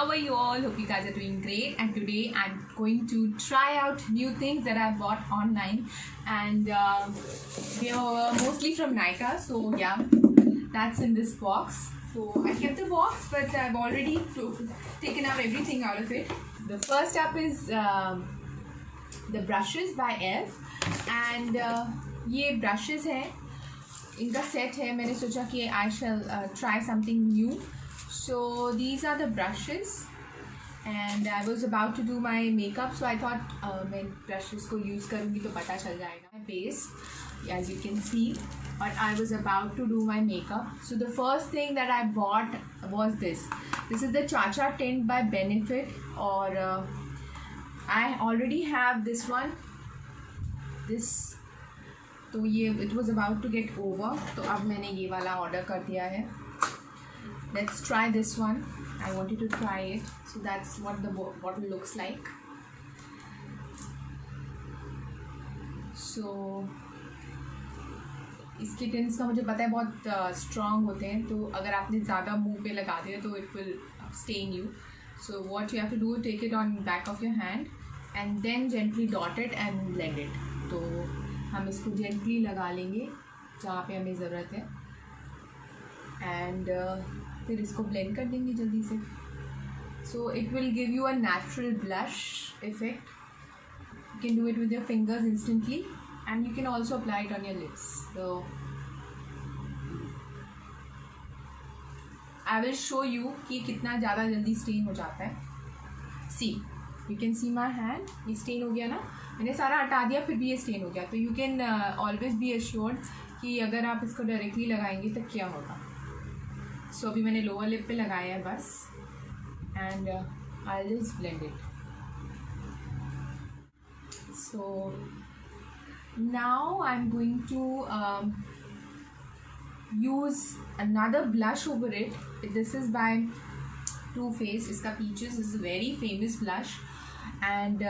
how are you all? Hope you guys are doing great. And today I'm going to try out new things that I bought online, and they are mostly from Nykaa. So yeah, that's in this box. So I kept the box, but I've already taken out everything out of it. The first up is the brushes by ELF, and ये brushes हैं, इनका set है. मैंने सोचा कि I shall try something new. So these are the brushes, and I was about to do my makeup, so I thought मैं brushes को use करूँगी तो पता चल जाएगा. My base, as you can see, but I was about to do my makeup. So the first thing that I bought was this. This is the Cha Cha Tint by Benefit, or I already have this one. This, तो ये it was about to get over, तो अब मैंने ये वाला order कर दिया है. Let's try this one. I wanted to try it. So that's what the bottle looks like. So इसके टिंट्स का मुझे पता है बहुत strong होते हैं, तो अगर आपने ज़्यादा मुंह पे लगा दिया तो it will stain you. So what you have to do, take it on back of your hand and then gently dot it and blend it. तो हम इसको gently लगा लेंगे जहाँ पे हमें ज़रूरत है, and फिर इसको blend कर देंगे जल्दी से. So it will give you a natural blush effect. You can do it with your fingers instantly, and you can also apply it on your lips. So I will show you कि कितना ज़्यादा जल्दी stain हो जाता है. See, you can see my hand. ये stain हो गया ना, मैंने सारा हटा दिया फिर भी ये stain हो गया. तो you can always be assured कि अगर आप इसको directly लगाएंगे तो क्या होगा. So अभी मैंने lower lip पे लगाया है बस, and I'll just blend it. So now I'm going to use another blush over it. This is by Too Faced. इसका Peaches is a very famous blush, and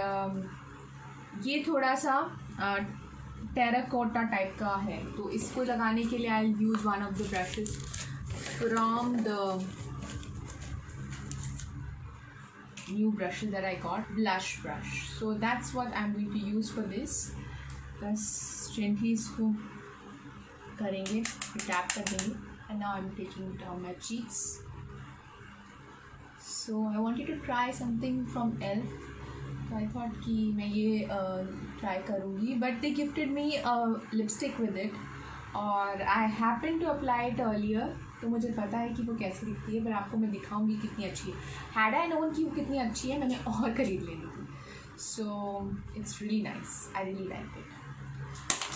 ये थोड़ा सा टेराकोटा टाइप का है, तो इसको लगाने के लिए I'll use one of the brushes from the new brushes that I got, blush brush. So that's what I'm going to use for this. बस gently इसको करेंगे, टैप कर देंगे, and now I'm taking it on my cheeks. So I wanted to try something from ELF, so I thought कि मैं ये try करूँगी, but they gifted me a lipstick with it, और I happened to apply it earlier, तो मुझे पता है कि वो कैसी दिखती है, पर आपको मैं दिखाऊंगी कितनी अच्छी है. Had I known कि वो कितनी अच्छी है, मैंने और खरीद लेनी थी. So it's really nice. I really like it.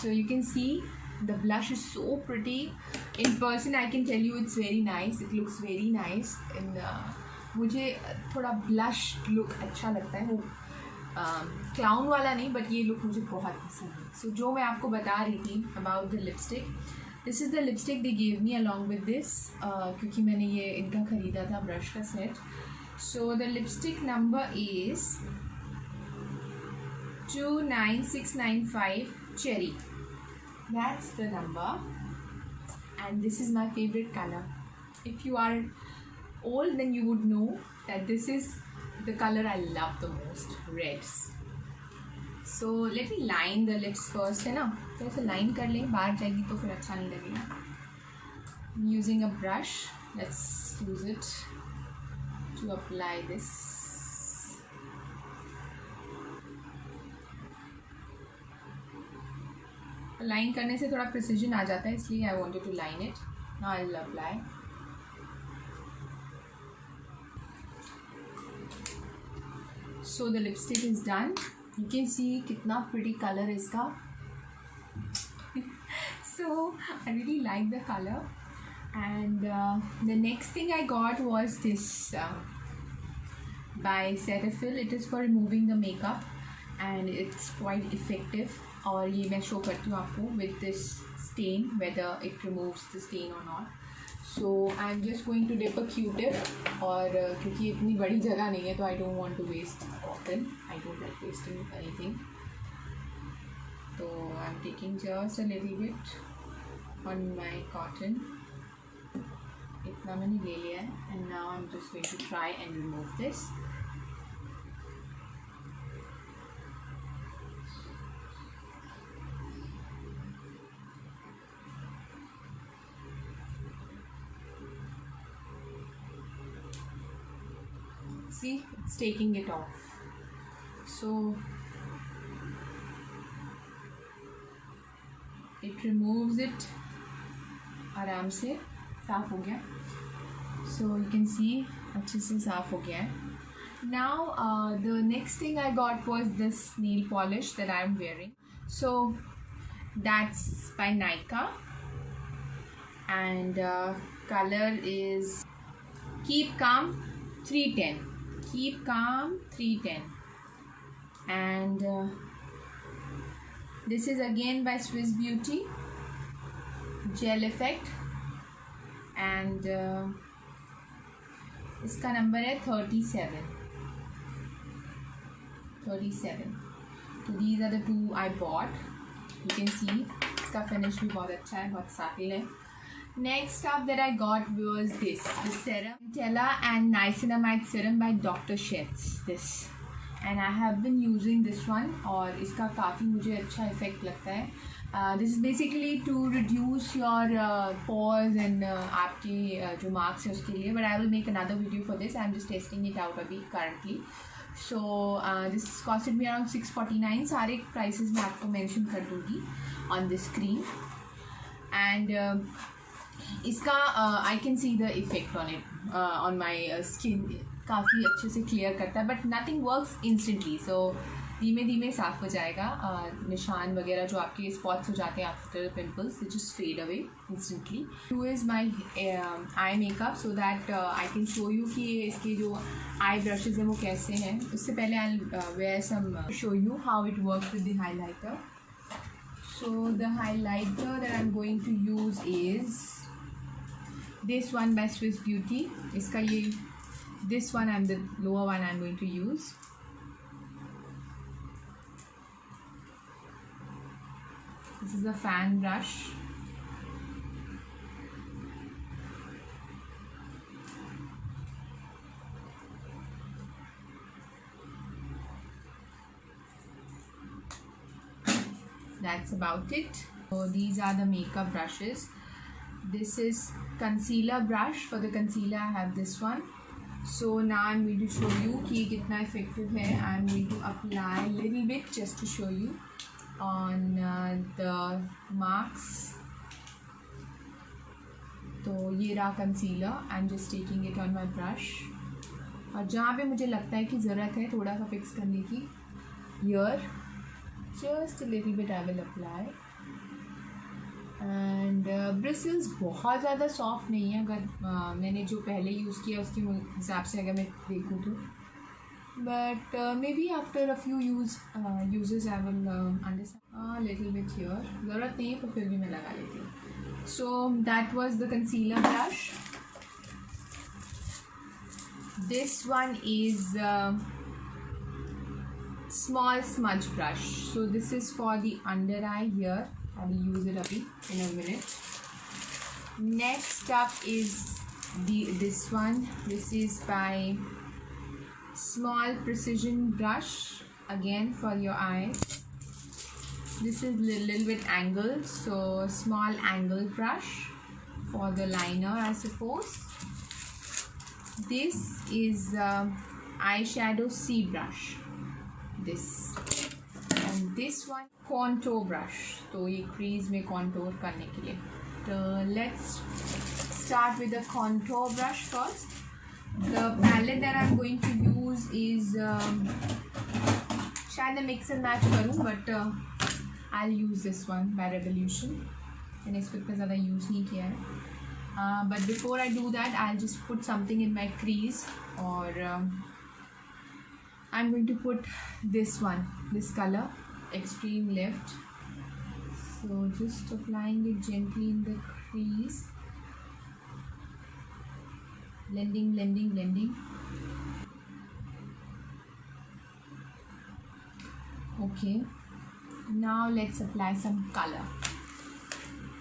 So you can see the blush is so pretty. In person, I can tell you it's very nice. It looks very nice. And मुझे थोड़ा blush look अच्छा लगता है, वो clown वाला नहीं, but ये look मुझे बहुत पसंद है. So जो मैं आपको बता रही थी about the lipstick. This is the lipstick they gave me along with this, क्योंकि मैंने ये इनका ख़रीदा था brush का set. So the lipstick number is 29695 Cherry. That's the number, and this is my favorite color. If you are old, then you would know that this is the color I love the most, reds. So let me line the lips first, है ना, तो ऐसे line कर लें, बाहर जाएगी तो फिर अच्छा नहीं लगेगा. I'm using a brush. Let's use it to apply this. Line करने से थोड़ा precision आ जाता है, इसलिए I wanted to line it. Now I'll apply. So the lipstick is done. You can see कितना pretty color है इसका. So I really like the color. And the next thing I got was this by Cetaphil. It is for removing the makeup, and it's quite effective. और ये मैं show करती हूँ आपको with this stain, whether it removes the stain or not. So I'm just going to dip a Q-tip, और क्योंकि इतनी बड़ी जगह नहीं है तो I don't want to waste cotton. I don't like wasting anything. So I'm taking just a little bit on my cotton. इतना मैंने ले लिया है. And now I'm just going to try and remove this. See, it's taking it off. So it removes it आराम से साफ हो गया. So you can see अच्छे से साफ हो गया है. Now the next thing I got was this nail polish that I'm wearing. So that's by Nykaa and color is Keep Calm 310. Keep Calm 310. And this is again by Swiss Beauty, Gel Effect, and इसका number है 37. So these are the two I bought. You can see इसका finish भी बहुत अच्छा है, बहुत subtle है. Next up that I got was this serum, Nutella and Niacinamide serum by Dr. Sheth's. This, and I have been using this one और इसका काफ़ी मुझे अच्छा इफेक्ट लगता है. This is basically to reduce your pores and आपके जो marks है उसके लिए. But I will make another video for this. I'm just testing it out अभी currently. So this costed me around 649. सारे prices मैं आपको mention कर दूँगी on the screen. And इसका I can see the effect on it on my skin. काफ़ी अच्छे से क्लियर करता है, बट नथिंग वर्क्स इंस्टेंटली. सो धीमे धीमे साफ हो जाएगा. निशान वगैरह जो आपके स्पॉट्स हो जाते हैं after pimples, they just fade away instantly. To is my eye makeup so that I can show you कि इसके जो आई ब्रशेज हैं वो कैसे हैं. उससे पहले I were some show you how it works with the highlighter. So the highlighter that I am going to use is this one by Swiss Beauty. इसका ये this one and the lower one I'm going to use. This is a fan brush. That's about it. So these are the makeup brushes. This is concealer brush. For the concealer I have this one. So now I'm going to show you कि कितना effective है. I'm going to apply a little bit just to show you on the marks. तो ये रहा concealer. I'm just taking it on my brush. और जहाँ पे मुझे लगता है कि ज़रूरत है थोड़ा सा fix करने की, here just a little bit I will apply. And bristles बहुत ज़्यादा सॉफ्ट नहीं है अगर मैंने जो पहले यूज़ किया उसके हिसाब से अगर मैं देखूँ तो. But may be after a few uses I will understand little bit here. ज़रूरत नहीं है पर फिर भी मैं लगा लेती हूँ. So that was the concealer brush. This one is small smudge brush. So this is for the under eye here. I will use it in a minute. Next up is this one. This is by Small Precision Brush, again for your eyes. This is little bit angled, so small angle brush for the liner, I suppose. This is eyeshadow C brush. This and this one contour brush. तो ये crease में contour करने के लिए. So let's start with the contour brush first. The palette that I'm going to use is शायद मैं mix and match करूँ, but I'll use this one by Revolution. मैंने इसको इतना ज़्यादा use नहीं किया है. But before I do that, I'll just put something in my crease, or I'm going to put this one, this color, Extreme Lift. So just applying it gently in the crease, blending, blending, blending. Okay, now let's apply some color.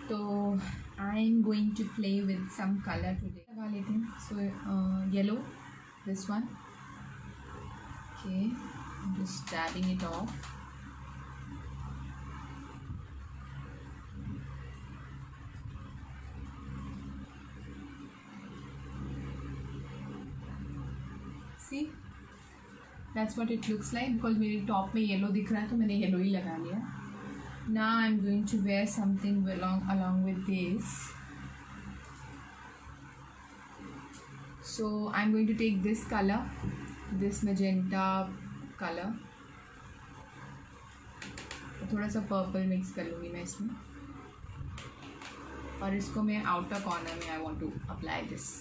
So I'm going to play with some color today. लगा लेते हैं. So yellow, this one. Okay, I'm just dabbing it off. See, that's what it looks like because मेरे top में yellow दिख रहा है तो मैंने yellow ही लगा लिया. Now I'm going to wear something along with this. So I'm going to take this color, this magenta color. थोड़ा सा purple mix कर लूँगी मैं इसमें और इसको मैं outer corner में I want to apply this.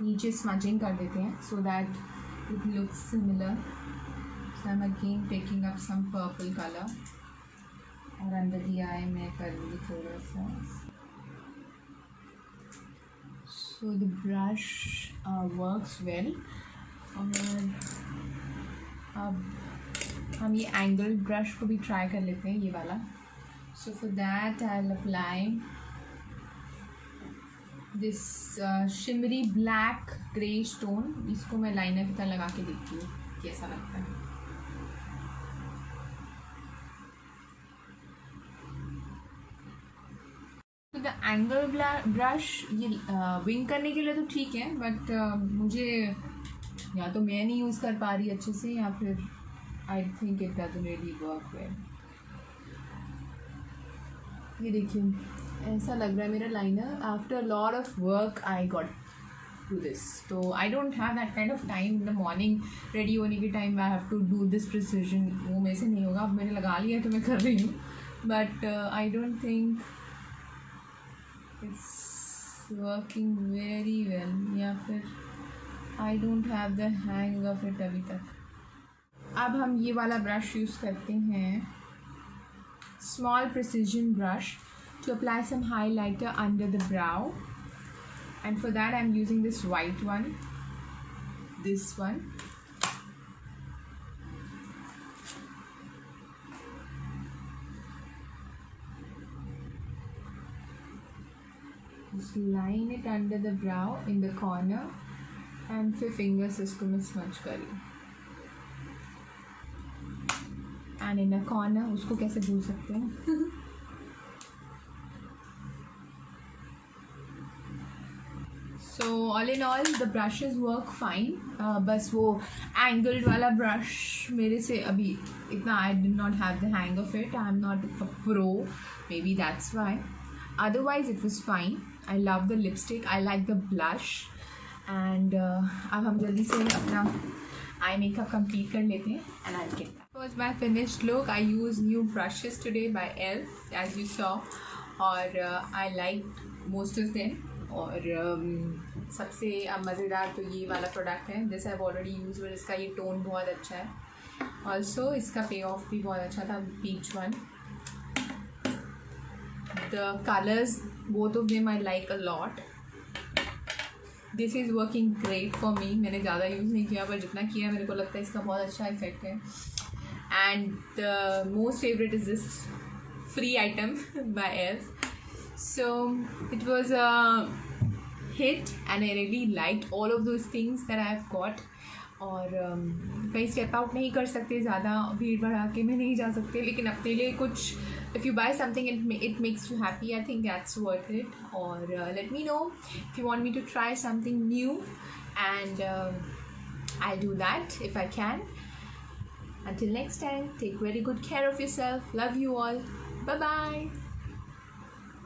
नीचे स्मजिंग कर देते हैं so that it looks similar. So I'm again taking up some purple color और अंदर the eye में कर लूँगी थोड़ा सा. So the brush works well. और अब हम ये angled brush को भी try कर लेते हैं ये वाला. So for that I'll apply this shimmery black grey stone. इसको मैं लाइनर की तरह लगा के देखती हूँ कैसा लगता है. तो द एंगल ब्रश ये विंग करने के लिए तो ठीक है बट मुझे या तो मैं नहीं यूज़ कर पा रही अच्छे से या फिर I think it doesn't really work well. ये देखिए ऐसा लग रहा है मेरा liner. After lot of work I got to this. तो I don't have that kind of time in the morning ready होने के time I have to do this precision. वो मेरे से नहीं होगा. अब मैंने लगा लिया है तो मैं कर रही हूँ but I don't think it's working very well या फिर आई don't have the hang of it अभी तक. अब हम ये वाला ब्रश यूज़ करते हैं, small precision brush, to apply some highlighter under the brow, and for that I'm using this white one, this one. Just line it under the brow in the corner and फिर fingers इसको मैं smudge करी. And in a corner उसको कैसे भूल सकते हैं. So all in all the brushes work fine. बस वो angled वाला brush मेरे से अभी इतना I did not have the hang of it. I'm not a pro. Maybe that's why. Otherwise it was fine. I love the lipstick. I like the blush. And अब हम जल्दी से अपना eye makeup complete कर लेते हैं and I'll get back. Was my finished look. I used new brushes today by ELF as you saw और I liked most of them. और सबसे मज़ेदार तो ये वाला प्रोडक्ट है. दिस I've already used और इसका ये टोन बहुत अच्छा है. ऑल्सो इसका पे ऑफ भी बहुत अच्छा था. Peach one. The colors both of them I like a lot. This is working great for me. मैंने ज़्यादा यूज़ नहीं किया पर जितना किया मेरे को लगता है इसका बहुत अच्छा इफेक्ट है. And the most favorite is this free item by ELF. So it was a hit and I really liked all of those things that I've got. और कहीं स्टेप आउट नहीं कर सकते, ज़्यादा भीड़ बढ़ा के में नहीं जा सकते, लेकिन अपने लिए कुछ if you buy something it makes you happy, I think that's worth it. Or let me know if you want me to try something new and I'll do that if I can. Until next time, take very good care of yourself. Love you all. Bye bye.